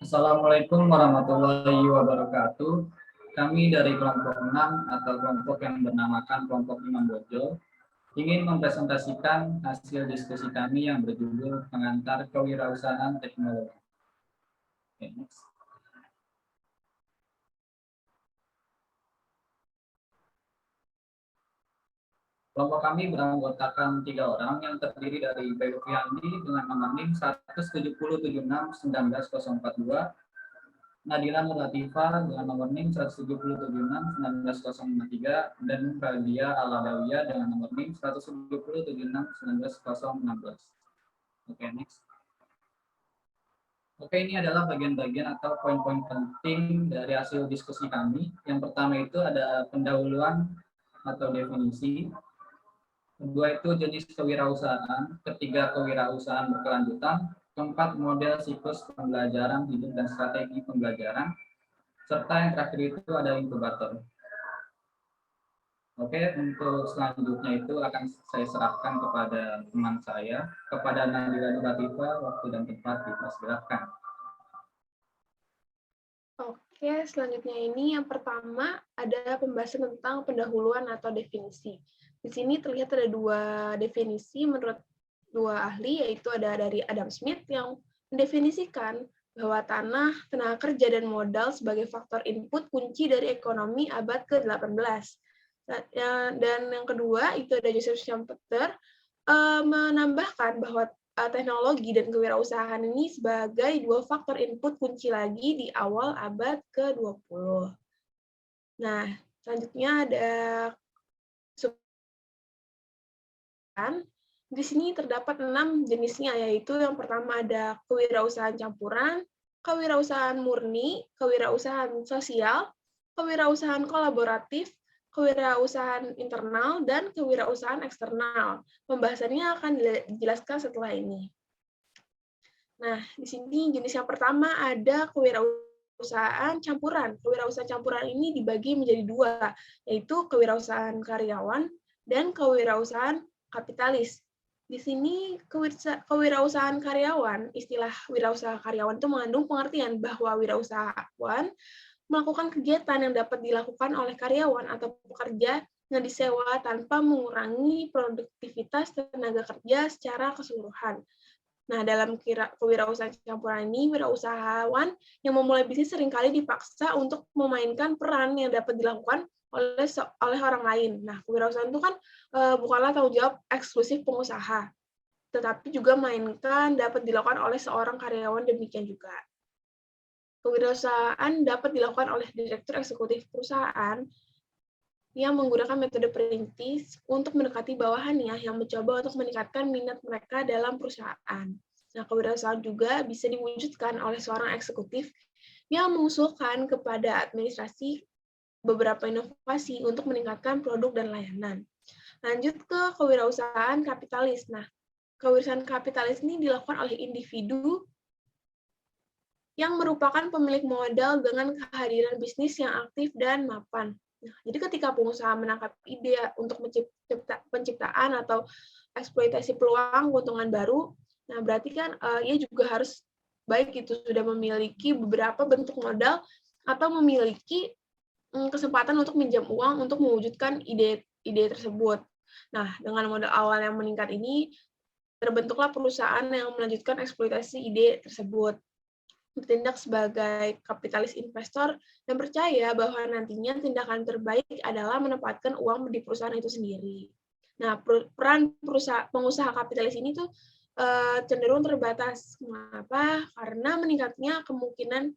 Assalamualaikum warahmatullahi wabarakatuh. Kami dari kelompok 6 atau kelompok yang bernamakan kelompok Imam Bojo ingin mempresentasikan hasil diskusi kami yang berjudul pengantar kewirausahaan teknologi. Okay, next. Kelompok kami beranggotakan 3 orang yang terdiri dari Bayu Fiandi dengan nomor NIM 170761942, Nadila Nur Latifah dengan nomor NIM 170761953, dan Radia Aladawiyah dengan nomor NIM 170761916. Oke, next. Oke, ini adalah bagian-bagian atau poin-poin penting dari hasil diskusi kami. Yang pertama itu ada pendahuluan atau definisi. Kedua itu jenis kewirausahaan, ketiga kewirausahaan berkelanjutan, keempat model siklus pembelajaran hidup dan strategi pembelajaran, serta yang terakhir itu ada inkubator. Oke, untuk selanjutnya itu akan saya serahkan kepada teman saya, kepada Nadila Latifah, waktu dan tempat dipersilakan. Oke, selanjutnya ini yang pertama ada pembahasan tentang pendahuluan atau definisi. Di sini terlihat ada dua definisi menurut dua ahli, yaitu ada dari Adam Smith yang mendefinisikan bahwa tanah, tenaga kerja, dan modal sebagai faktor input kunci dari ekonomi abad ke-18. Dan yang kedua itu ada Joseph Schumpeter menambahkan bahwa teknologi dan kewirausahaan ini sebagai dua faktor input kunci lagi di awal abad ke-20. Nah, selanjutnya ada di sini terdapat 6 jenisnya, yaitu yang pertama ada kewirausahaan campuran, kewirausahaan murni, kewirausahaan sosial, kewirausahaan kolaboratif, kewirausahaan internal, dan kewirausahaan eksternal. Pembahasannya akan dijelaskan setelah ini. Nah, di sini jenis yang pertama ada kewirausahaan campuran. Kewirausahaan campuran ini dibagi menjadi dua, yaitu kewirausahaan karyawan dan kewirausahaan kapitalis. Di sini kewirausahaan karyawan, istilah wirausaha karyawan itu mengandung pengertian bahwa wirausahawan melakukan kegiatan yang dapat dilakukan oleh karyawan atau pekerja yang disewa tanpa mengurangi produktivitas tenaga kerja secara keseluruhan. Nah, dalam kewirausahaan campuran ini, wirausahawan yang memulai bisnis seringkali dipaksa untuk memainkan peran yang dapat dilakukan oleh orang lain. Nah, kewirausahaan itu kan bukanlah tanggung jawab eksklusif pengusaha, tetapi juga mainkan dapat dilakukan oleh seorang karyawan demikian juga. Kewirausahaan dapat dilakukan oleh direktur eksekutif perusahaan yang menggunakan metode perintis untuk mendekati bawahannya yang mencoba untuk meningkatkan minat mereka dalam perusahaan. Nah, kewirausahaan juga bisa diwujudkan oleh seorang eksekutif yang mengusulkan kepada administrasi beberapa inovasi untuk meningkatkan produk dan layanan. Lanjut ke kewirausahaan kapitalis. Nah, kewirausahaan kapitalis ini dilakukan oleh individu yang merupakan pemilik modal dengan kehadiran bisnis yang aktif dan mapan. Nah, jadi ketika pengusaha menangkap ide untuk penciptaan atau eksploitasi peluang keuntungan baru, nah berarti kan ia juga harus baik itu sudah memiliki beberapa bentuk modal atau memiliki kesempatan untuk minjam uang untuk mewujudkan ide tersebut. Nah, dengan modal awal yang meningkat ini, terbentuklah perusahaan yang melanjutkan eksploitasi ide tersebut. Bertindak sebagai kapitalis investor dan percaya bahwa nantinya tindakan terbaik adalah menempatkan uang di perusahaan itu sendiri. Nah, peran pengusaha kapitalis ini tuh cenderung terbatas. Mengapa? Karena meningkatnya kemungkinan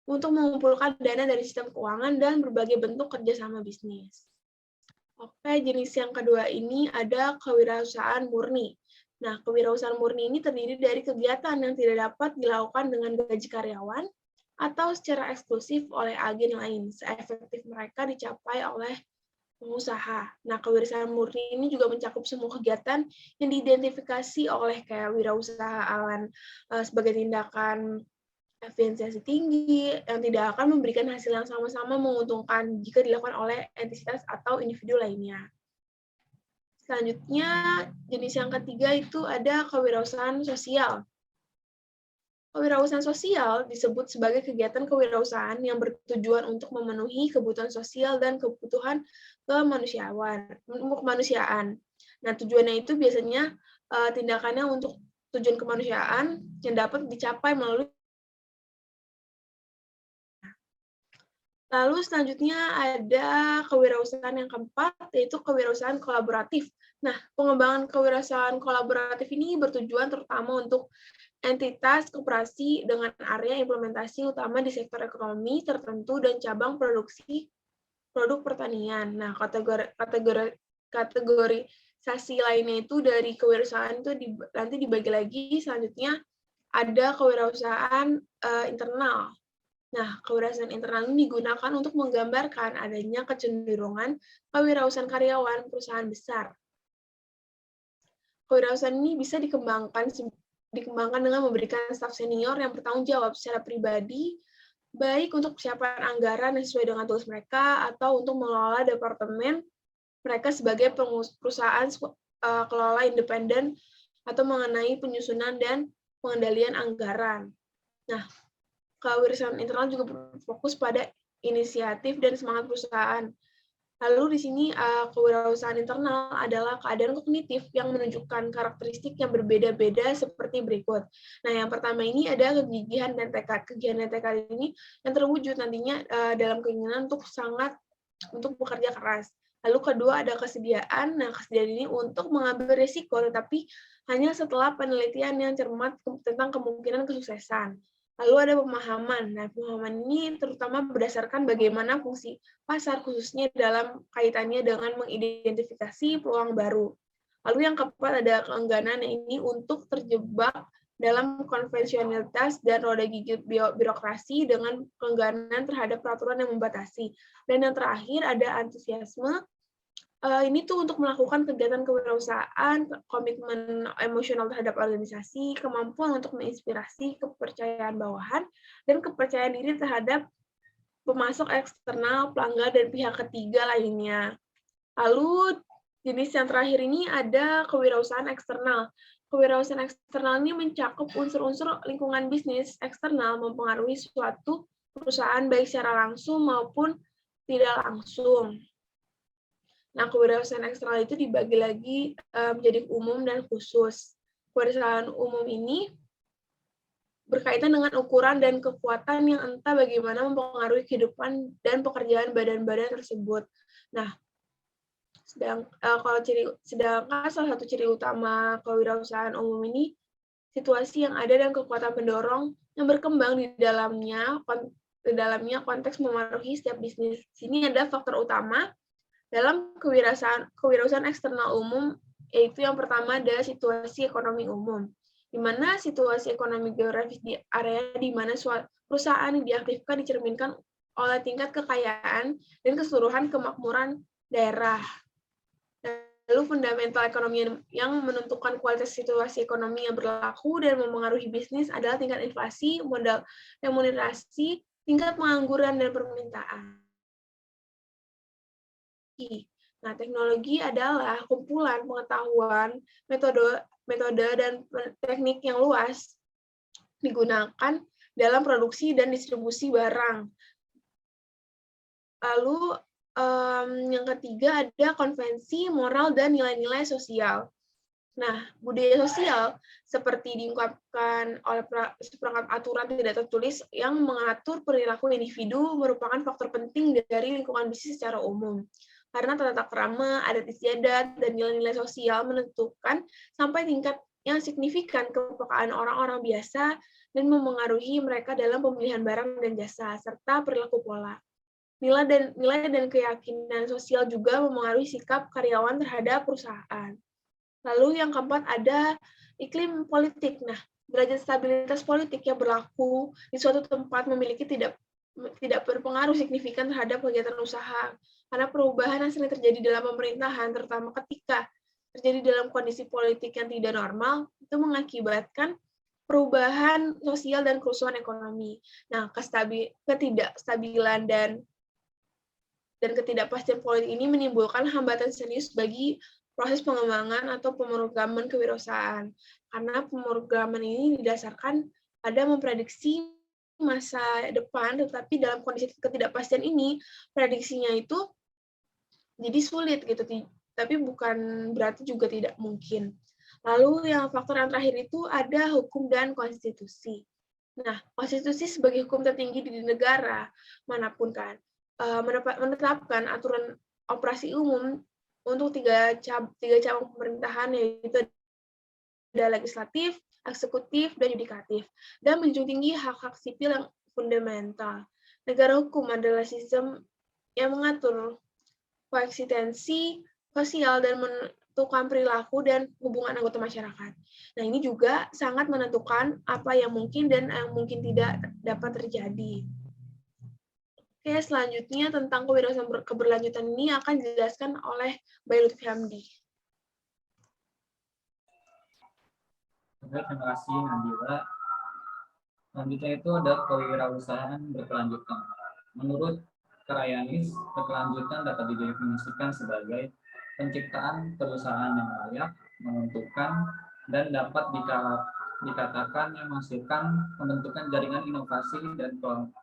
untuk mengumpulkan dana dari sistem keuangan dan berbagai bentuk kerjasama bisnis. Oke, jenis yang kedua ini ada kewirausahaan murni. Nah, kewirausahaan murni ini terdiri dari kegiatan yang tidak dapat dilakukan dengan gaji karyawan atau secara eksklusif oleh agen lain, seefektif mereka dicapai oleh pengusaha. Nah, kewirausahaan murni ini juga mencakup semua kegiatan yang diidentifikasi oleh kayak wirausahaan sebagai tindakan efisiensi tinggi yang tidak akan memberikan hasil yang sama-sama menguntungkan jika dilakukan oleh entitas atau individu lainnya. Selanjutnya, jenis yang ketiga itu ada kewirausahaan sosial. Kewirausahaan sosial disebut sebagai kegiatan kewirausahaan yang bertujuan untuk memenuhi kebutuhan sosial dan kebutuhan kemanusiaan. Nah, tujuannya itu biasanya tindakannya untuk tujuan kemanusiaan yang dapat dicapai melalui. Lalu selanjutnya ada kewirausahaan yang keempat, yaitu kewirausahaan kolaboratif. Nah, pengembangan kewirausahaan kolaboratif ini bertujuan terutama untuk entitas koperasi dengan area implementasi utama di sektor ekonomi tertentu dan cabang produksi produk pertanian. Nah, kategorisasi lainnya itu dari kewirausahaan itu nanti dibagi lagi. Selanjutnya ada kewirausahaan internal. Nah, kewirausahaan internal ini digunakan untuk menggambarkan adanya kecenderungan kewirausahaan karyawan perusahaan besar. Kewirausahaan ini bisa dikembangkan dengan memberikan staf senior yang bertanggung jawab secara pribadi, baik untuk persiapan anggaran yang sesuai dengan tugas mereka, atau untuk mengelola departemen mereka sebagai perusahaan kelola independen, atau mengenai penyusunan dan pengendalian anggaran. Nah, kewirausahaan internal juga berfokus pada inisiatif dan semangat perusahaan. Lalu di sini kewirausahaan internal adalah keadaan kognitif yang menunjukkan karakteristik yang berbeda-beda seperti berikut. Nah, yang pertama ini ada kegigihan dan tekad. Kegigihan dan tekad ini yang terwujud nantinya dalam keinginan untuk bekerja keras. Lalu kedua ada kesediaan. Nah, kesediaan ini untuk mengambil risiko, tetapi hanya setelah penelitian yang cermat tentang kemungkinan kesuksesan. Lalu ada pemahaman. Nah, pemahaman ini terutama berdasarkan bagaimana fungsi pasar, khususnya dalam kaitannya dengan mengidentifikasi peluang baru. Lalu yang keempat ada keengganan ini untuk terjebak dalam konvensionalitas dan roda gigi birokrasi dengan keengganan terhadap peraturan yang membatasi. Dan yang terakhir ada antusiasme. Ini tuh untuk melakukan kegiatan kewirausahaan, komitmen emosional terhadap organisasi, kemampuan untuk menginspirasi kepercayaan bawahan, dan kepercayaan diri terhadap pemasok eksternal, pelanggan, dan pihak ketiga lainnya. Lalu jenis yang terakhir ini ada kewirausahaan eksternal. Kewirausahaan eksternal ini mencakup unsur-unsur lingkungan bisnis eksternal mempengaruhi suatu perusahaan baik secara langsung maupun tidak langsung. Nah, kewirausahaan eksternal itu dibagi lagi menjadi umum dan khusus. Kewirausahaan umum ini berkaitan dengan ukuran dan kekuatan yang entah bagaimana mempengaruhi kehidupan dan pekerjaan badan-badan tersebut. Nah, sedangkan salah satu ciri utama kewirausahaan umum ini situasi yang ada dan kekuatan pendorong yang berkembang di dalamnya konteks memengaruhi setiap bisnis. Sini ada faktor utama dalam kewirausahaan eksternal umum, yaitu yang pertama ada situasi ekonomi umum, di mana situasi ekonomi geografis di area di mana perusahaan yang diaktifkan dicerminkan oleh tingkat kekayaan dan keseluruhan kemakmuran daerah. Lalu fundamental ekonomi yang menentukan kualitas situasi ekonomi yang berlaku dan memengaruhi bisnis adalah tingkat inflasi, modal remunerasi, tingkat pengangguran, dan permintaan. Nah, teknologi adalah kumpulan pengetahuan, metode dan teknik yang luas digunakan dalam produksi dan distribusi barang. Lalu yang ketiga ada konvensi, moral, dan nilai-nilai sosial. Nah, budaya sosial seperti diungkapkan oleh seperangkat aturan tidak tertulis yang mengatur perilaku individu merupakan faktor penting dari lingkungan bisnis secara umum. Karena tata krama, adat istiadat, dan nilai-nilai sosial menentukan sampai tingkat yang signifikan kepekaan orang-orang biasa dan memengaruhi mereka dalam pemilihan barang dan jasa, serta perilaku pola. Nilai dan keyakinan sosial juga memengaruhi sikap karyawan terhadap perusahaan. Lalu yang keempat ada iklim politik. Nah, derajat stabilitas politik yang berlaku di suatu tempat memiliki tidak berpengaruh signifikan terhadap kegiatan usaha. Karena perubahan yang sering terjadi dalam pemerintahan, terutama ketika terjadi dalam kondisi politik yang tidak normal, itu mengakibatkan perubahan sosial dan kerusuhan ekonomi. Nah, ketidakstabilan dan ketidakpastian politik ini menimbulkan hambatan serius bagi proses pengembangan atau pemrograman kewirausahaan. Karena pemrograman ini didasarkan ada memprediksi masa depan, tetapi dalam kondisi ketidakpastian ini, prediksinya itu jadi sulit gitu, tapi bukan berarti juga tidak mungkin. Lalu yang faktor yang terakhir itu ada hukum dan konstitusi. Nah, konstitusi sebagai hukum tertinggi di negara manapun kan, menetapkan aturan operasi umum untuk tiga cabang pemerintahan, yaitu ada legislatif, eksekutif, dan yudikatif, dan menjunjung tinggi hak-hak sipil yang fundamental. Negara hukum adalah sistem yang mengatur koeksistensi sosial dan menentukan perilaku dan hubungan anggota masyarakat. Nah, ini juga sangat menentukan apa yang mungkin dan yang mungkin tidak dapat terjadi. Oke, selanjutnya tentang kewirausahaan keberlanjutan ini akan dijelaskan oleh Bayu Lutfi Hamdi. Oke, terima kasih Nabila. Selanjutnya itu ada kewirausahaan berkelanjutan. Menurut Karayanis, berkelanjutan dapat didefinisikan sebagai penciptaan perusahaan yang layak, menentukan, dan dapat dikatakan yang menghasilkan pembentukan jaringan inovasi dan kelompok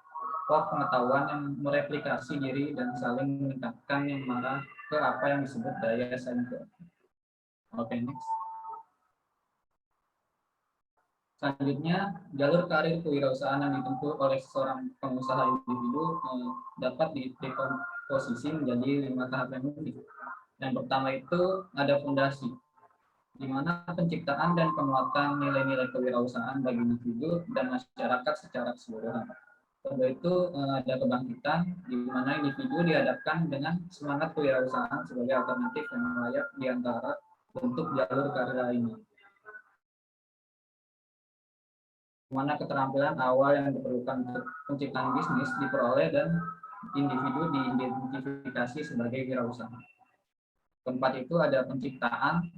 pengetahuan yang mereplikasi diri dan saling meningkatkan yang mengarah ke apa yang disebut daya saing. Oke, next. Selanjutnya, jalur karir kewirausahaan yang ditempuh oleh seorang pengusaha individu dapat dikomposisi menjadi 5 tahap yang unik. Yang pertama itu ada fondasi, di mana penciptaan dan penguatan nilai-nilai kewirausahaan bagi individu dan masyarakat secara keseluruhan. Kedua itu ada kebangkitan, di mana individu dihadapkan dengan semangat kewirausahaan sebagai alternatif yang layak di antara bentuk jalur karir lainnya. Mana keterampilan awal yang diperlukan untuk penciptaan bisnis diperoleh dan individu diidentifikasi sebagai wirausaha. Keempat itu ada penciptaan,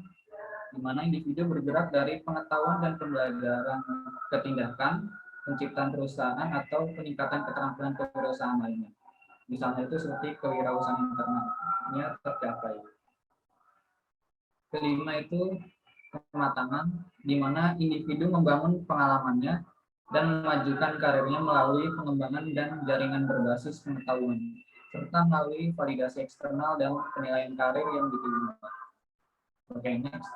di mana individu bergerak dari pengetahuan dan pembelajaran ke tindakan, penciptaan perusahaan atau peningkatan keterampilan kewirausahaan lainnya. Misalnya itu seperti kewirausahaan internal, ini tercapai. Kelima itu kematangan, di mana individu membangun pengalamannya dan memajukan karirnya melalui pengembangan dan jaringan berbasis pengetahuan, serta melalui validasi eksternal dan penilaian karir yang diterima. Oke, next.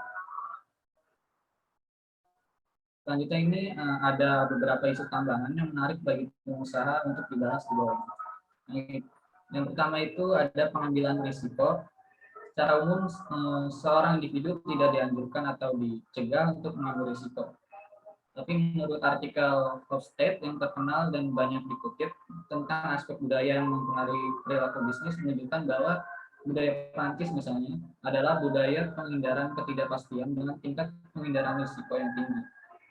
Selanjutnya ini ada beberapa isu tambahan yang menarik bagi pengusaha untuk dibahas di bawah ini. Yang pertama itu ada pengambilan risiko. Secara umum, seorang individu tidak dianjurkan atau dicegah untuk mengambil risiko. Tapi menurut artikel Hofstede yang terkenal dan banyak dikutip tentang aspek budaya yang mempengaruhi perilaku bisnis menunjukkan bahwa budaya Prancis misalnya adalah budaya penghindaran ketidakpastian dengan tingkat penghindaran risiko yang tinggi.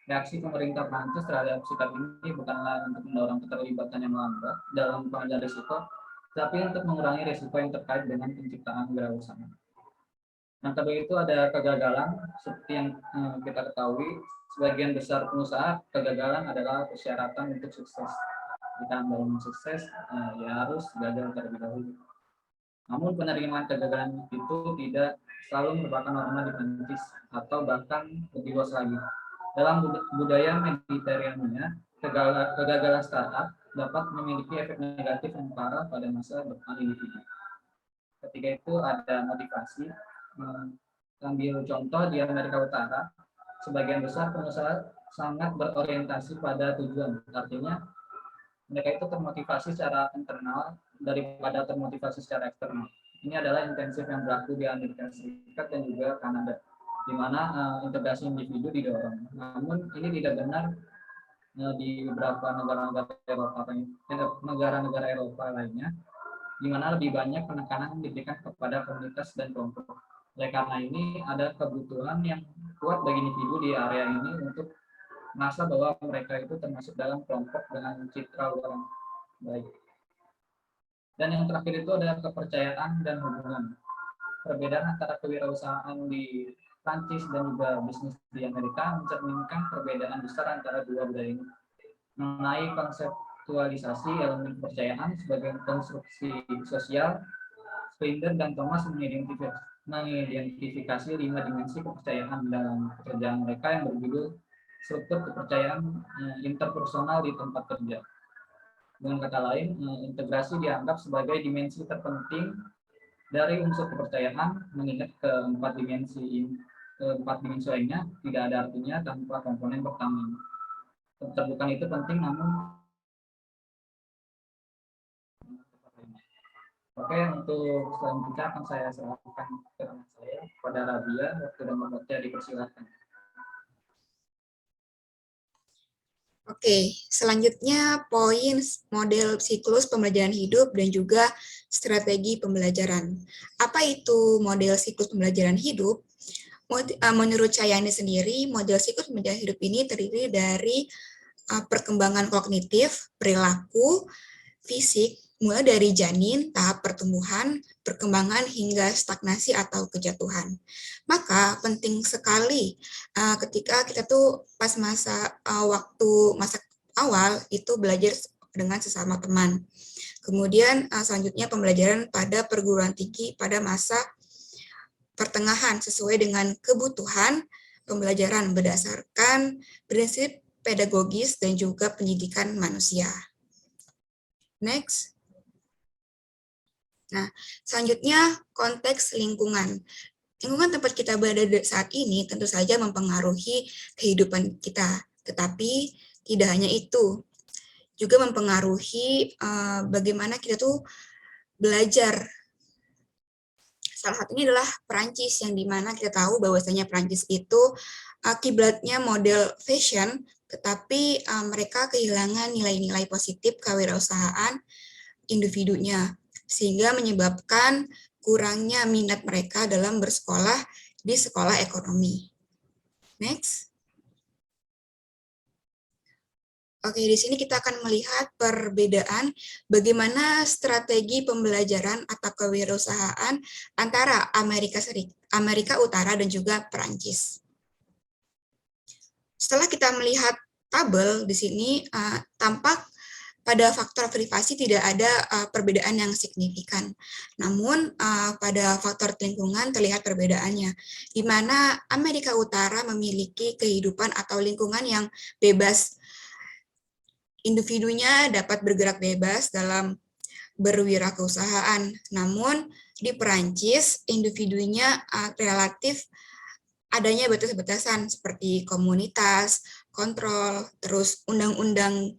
Reaksi pemerintah Prancis terhadap sikap ini bukanlah untuk mendorong keterlibatan yang lambat dalam pengambilan risiko, tapi untuk mengurangi risiko yang terkait dengan penciptaan wirausaha. Yang kedua itu ada kegagalan, seperti yang kita ketahui, sebagian besar pengusaha kegagalan adalah persyaratan untuk sukses. Jika Anda ingin sukses, ya harus gagal terlebih dahulu. Namun penerimaan kegagalan itu tidak selalu merupakan norma di Prancis, atau bahkan lebih luas lagi. Dalam budaya Mediterania, kegagalan startup dapat memiliki efek negatif yang parah pada masa depan individu. Ketiga itu ada motivasi. Ambil contoh di Amerika Utara, sebagian besar pengusaha sangat berorientasi pada tujuan. Artinya mereka itu termotivasi secara internal daripada termotivasi secara eksternal. Ini adalah intensif yang berlaku di Amerika Serikat dan juga Kanada, di mana integrasi individu didorong. Namun ini tidak benar di beberapa negara-negara Eropa lainnya, di mana lebih banyak penekanan diberikan kepada komunitas dan kelompok. Oleh karena ini ada kebutuhan yang kuat bagi individu di area ini untuk merasa bahwa mereka itu termasuk dalam kelompok dengan citra luar yang baik. Dan yang terakhir itu ada kepercayaan dan hubungan. Perbedaan antara kewirausahaan di Prancis dan juga bisnis di Amerika mencerminkan perbedaan besar antara dua budaya ini. Mengenai konseptualisasi elemen kepercayaan sebagai konstruksi sosial, Springer dan Thomas mengidentifikasi 5 dimensi kepercayaan dalam pekerjaan mereka yang berjudul struktur kepercayaan interpersonal di tempat kerja. Dengan kata lain, integrasi dianggap sebagai dimensi terpenting dari unsur kepercayaan, mengingat keempat dimensi lainnya tidak ada artinya tanpa komponen pertama. Keterbukaan itu penting, namun oke, untuk selanjutnya akan saya serahkan ke teman saya kepada Rabia. Waktu dan tempatnya dipersilakan. Oke, selanjutnya poin model siklus pembelajaran hidup dan juga strategi pembelajaran. Apa itu model siklus pembelajaran hidup? Menurut Chayani sendiri, model siklus pembelajaran hidup ini terdiri dari perkembangan kognitif, perilaku, fisik, mulai dari janin, tahap pertumbuhan, perkembangan hingga stagnasi atau kejatuhan. Maka penting sekali ketika kita tuh pas masa awal itu belajar dengan sesama teman. Kemudian selanjutnya pembelajaran pada perguruan tinggi pada masa pertengahan sesuai dengan kebutuhan pembelajaran berdasarkan prinsip pedagogis dan juga pendidikan manusia. Next. Nah, selanjutnya konteks lingkungan. Lingkungan tempat kita berada saat ini tentu saja mempengaruhi kehidupan kita, tetapi tidak hanya itu, juga mempengaruhi bagaimana kita tuh belajar. Salah satunya adalah Perancis, yang dimana kita tahu bahwasanya Perancis itu kiblatnya model fashion, tetapi mereka kehilangan nilai-nilai positif kewirausahaan individunya, sehingga menyebabkan kurangnya minat mereka dalam bersekolah di sekolah ekonomi. Next. Oke, di sini kita akan melihat perbedaan bagaimana strategi pembelajaran atau kewirausahaan antara Amerika Utara dan juga Perancis. Setelah kita melihat tabel di sini, tampak pada faktor privasi tidak ada perbedaan yang signifikan. Namun pada faktor lingkungan terlihat perbedaannya, di mana Amerika Utara memiliki kehidupan atau lingkungan yang bebas. Individunya dapat bergerak bebas dalam berwirausahaan. Namun di Perancis, individunya relatif adanya batas-batasan seperti komunitas, kontrol, terus undang-undang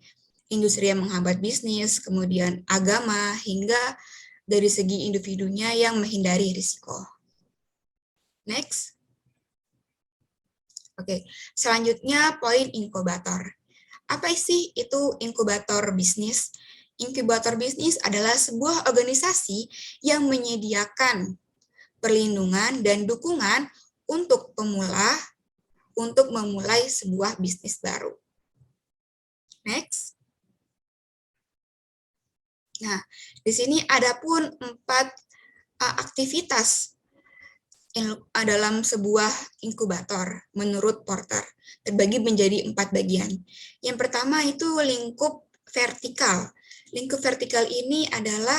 industri yang menghambat bisnis, kemudian agama, hingga dari segi individunya yang menghindari risiko. Next. Oke, selanjutnya poin inkubator. Apa sih itu inkubator bisnis? Inkubator bisnis adalah sebuah organisasi yang menyediakan perlindungan dan dukungan untuk pemula untuk memulai sebuah bisnis baru. Next. Nah, di sini ada pun 4 aktivitas dalam sebuah inkubator menurut Porter, terbagi menjadi 4 bagian. Yang pertama itu lingkup vertikal. Lingkup vertikal ini adalah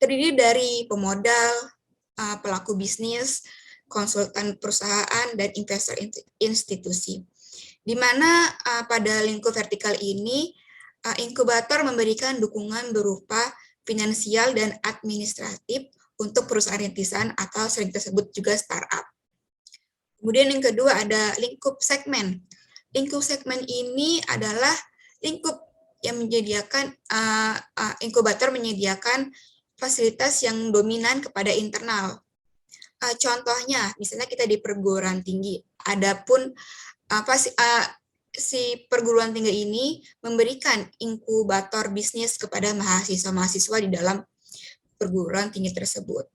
terdiri dari pemodal, pelaku bisnis, konsultan perusahaan, dan investor institusi. Di mana pada lingkup vertikal ini, inkubator memberikan dukungan berupa finansial dan administratif untuk perusahaan rintisan atau sering disebut juga startup. Kemudian yang kedua ada lingkup segmen. Lingkup segmen ini adalah lingkup yang menyediakan, inkubator menyediakan fasilitas yang dominan kepada internal. Contohnya, misalnya kita di perguruan tinggi, adapun si perguruan tinggi ini memberikan inkubator bisnis kepada mahasiswa-mahasiswa di dalam perguruan tinggi tersebut.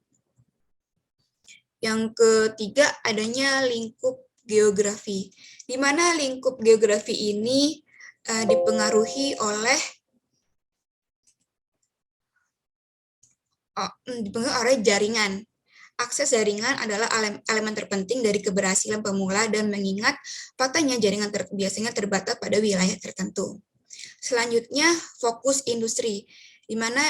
Yang ketiga, adanya lingkup geografi, di mana lingkup geografi ini dipengaruhi oleh jaringan. Akses jaringan adalah elemen terpenting dari keberhasilan pemula dan mengingat faktanya jaringan biasanya terbatas pada wilayah tertentu. Selanjutnya, fokus industri, di mana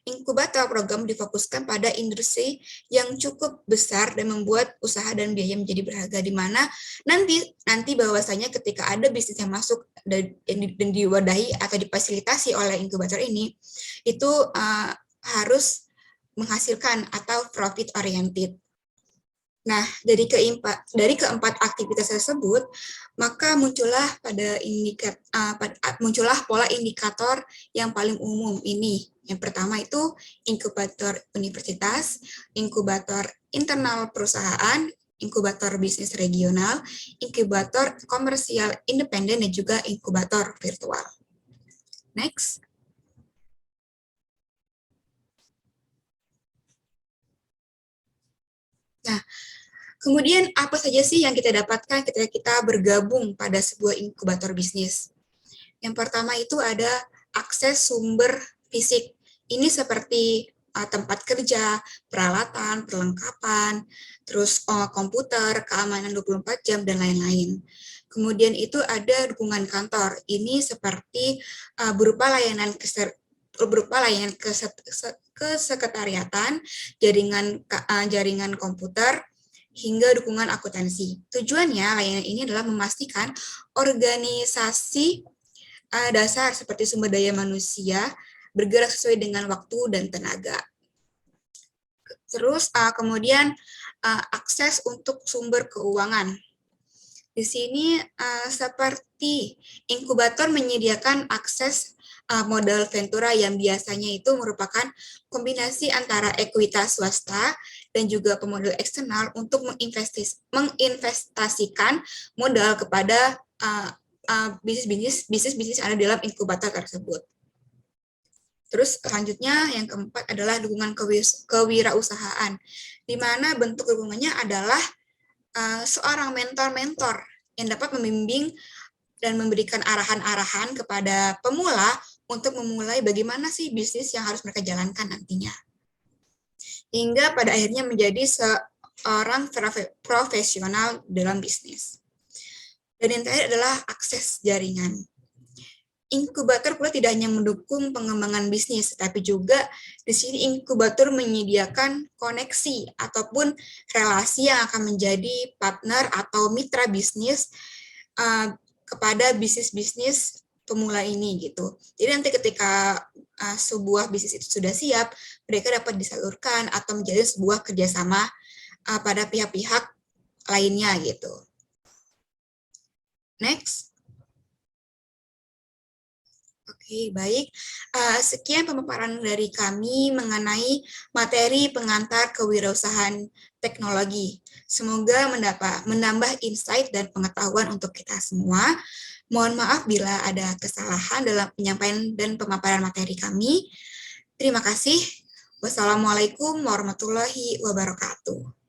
inkubator program difokuskan pada industri yang cukup besar dan membuat usaha dan biaya menjadi berharga, di mana nanti bahwasanya ketika ada bisnis yang masuk dan diwadahi atau difasilitasi oleh inkubator ini, itu harus menghasilkan atau profit oriented. Nah, dari keempat aktivitas tersebut, maka muncullah pola indikator yang paling umum ini. Yang pertama itu inkubator universitas, inkubator internal perusahaan, inkubator bisnis regional, inkubator komersial independen, dan juga inkubator virtual. Next. Nah, kemudian apa saja sih yang kita dapatkan ketika kita bergabung pada sebuah inkubator bisnis? Yang pertama itu ada akses sumber fisik. Ini seperti tempat kerja, peralatan, perlengkapan, terus komputer, keamanan 24 jam, dan lain-lain. Kemudian itu ada dukungan kantor. Ini seperti berupa layanan kesekretariatan, jaringan komputer, hingga dukungan akuntansi. Tujuannya, layanan ini adalah memastikan organisasi dasar seperti sumber daya manusia bergerak sesuai dengan waktu dan tenaga. Terus kemudian akses untuk sumber keuangan. Di sini seperti inkubator menyediakan akses modal ventura yang biasanya itu merupakan kombinasi antara ekuitas swasta dan juga pemodal eksternal untuk menginvestasikan modal kepada bisnis yang ada dalam inkubator tersebut. Terus selanjutnya yang keempat adalah dukungan kewirausahaan, di mana bentuk dukungannya adalah seorang mentor-mentor yang dapat membimbing dan memberikan arahan-arahan kepada pemula untuk memulai bagaimana sih bisnis yang harus mereka jalankan nantinya. Hingga pada akhirnya menjadi seorang profesional dalam bisnis. Dan yang terakhir adalah akses jaringan. Inkubator pula tidak hanya mendukung pengembangan bisnis, tapi juga di sini inkubator menyediakan koneksi ataupun relasi yang akan menjadi partner atau mitra bisnis kepada bisnis-bisnis pemula ini gitu. Jadi nanti ketika sebuah bisnis itu sudah siap, mereka dapat disalurkan atau menjadi sebuah kerjasama pada pihak-pihak lainnya gitu. Next. Oke, baik. Sekian pemaparan dari kami mengenai materi pengantar kewirausahaan teknologi. Semoga menambah insight dan pengetahuan untuk kita semua. Mohon maaf bila ada kesalahan dalam penyampaian dan pemaparan materi kami. Terima kasih. Wassalamualaikum warahmatullahi wabarakatuh.